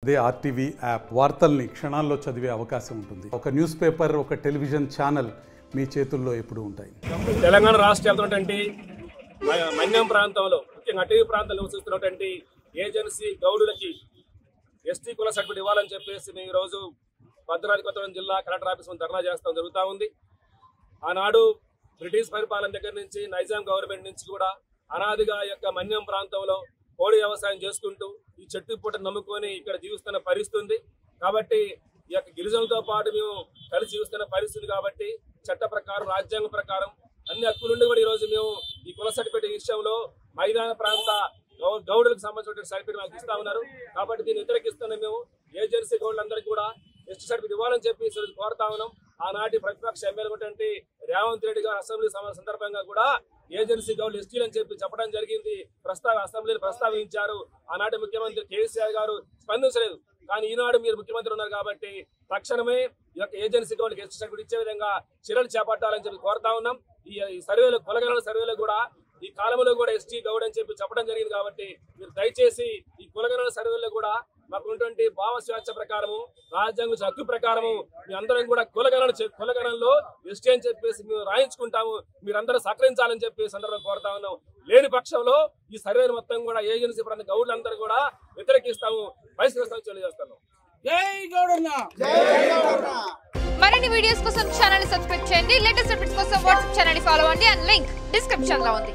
అదే RTV app వార్తల్ని క్షణాల్లో చదివే అవకాశం ఉంటుంది. ఒక న్యూస్ పేపర్, ఒక టెలివిజన్ ఛానల్ మీ చేతుల్లో ఎప్పుడూ ఉంటాయి. తెలంగాణ రాష్ట్రంలోటువంటి మన్యం ప్రాంతంలో, ముఖ్యంగా అటవీ ప్రాంతాల్లో నివసిస్తున్నటువంటి ఏజెన్సీ గౌడులకి ఎస్టీ కుల సర్టిఫికేట్ ఇవ్వాలని చెప్పేసి మేము ఈరోజు భద్రాద్రి కొత్తగూడెం జిల్లా కలెక్టర్ ఆఫీస్ ముందు ధర్నా చేస్తాం జరుగుతూ ఉంది. ఆనాడు బ్రిటిష్ పరిపాలన దగ్గర నుంచి, నైజాం గవర్నమెంట్ నుంచి కూడా అనాదిగా యొక్క మన్యం ప్రాంతంలో కోడి వ్యవసాయం చేసుకుంటూ ఈ చెట్టు పూటను నమ్ముకొని ఇక్కడ జీవిస్తున్న పరిస్థితి ఉంది. కాబట్టి ఈ యొక్క గిరిజనులతో పాటు మేము కలిసి జీవిస్తున్న పరిస్థితి కాబట్టి చట్ట ప్రకారం, రాజ్యాంగం ప్రకారం అన్ని హక్కులుండి కూడా ఈరోజు మేము ఈ కుల సర్టిఫికేట్ విషయంలో మైదాన ప్రాంత గౌడులకు సంబంధించిన సర్టిఫికేట్ మాకు ఇస్తా ఉన్నారు. కాబట్టి దీన్ని వ్యతిరేకిస్తున్న మేము ఏజెన్సీ గౌడులందరికీ కూడా ఎస్టీ సర్టిఫికేట్ ఇవ్వాలని చెప్పి కోరుతా ఉన్నాం. ఆనాటి ప్రతిపక్ష ఎమ్మెల్యే రేవంత్ రెడ్డి గారు అసెంబ్లీ సందర్భంగా కూడా ఏజెన్సీ గౌడులు ఎస్టీలు అని చెప్పి చెప్పడం జరిగింది. అసెంబ్లీలో ప్రస్తావించారు. ఆనాటి ముఖ్యమంత్రి కేసీఆర్ గారు స్పందించలేదు. కానీ ఈనాడు మీరు ముఖ్యమంత్రి ఉన్నారు కాబట్టి తక్షణమే ఈ యొక్క ఏజెన్సీ గౌడులకు ఎస్టీ సర్టిఫికేట్ ఇచ్చే విధంగా చర్యలు చేపట్టాలని చెప్పి కోరుతా ఉన్నాం. ఈ సర్వేలో, కులగణన సర్వేలో కూడా ఈ కాలంలో కూడా ఎస్టీ గౌడ్ అని చెప్పి చెప్పడం జరిగింది. కాబట్టి మీరు దయచేసి ఈ కులగణన సర్వేలో కూడా మాకు ఉన్నటువంటి భావ స్వేచ్ఛ ప్రకారము, రాజ్యాంగ హక్కు ప్రకారము మీ అందరం కూడా కులగణనలో ఎస్టీ అని చెప్పేసి మేము రాయించుకుంటాము. మీరందరూ సహకరించాలని చెప్పి సందర్భంగా కోరుతా ఉన్నాం. లేని పక్షంలో ఈ సర్వేను మొత్తం కూడా ఏజెన్సీ ప్రాంత గౌడ్లందరూ కూడా వ్యతిరేకిస్తాము, బహిష్కరిస్తాము తెలియజేస్తాము. జై గౌడన్న. మరిన్ని వీడియోస్ కోసం ఛానల్ ని సబ్స్క్రైబ్ చేయండి. లేటెస్ట్ అప్డేట్స్ కోసం వాట్సాప్ ఛానల్ ని ఫాలో అవ్వండి. అండ్ లింక్ డిస్క్రిప్షన్ లో ఉంది.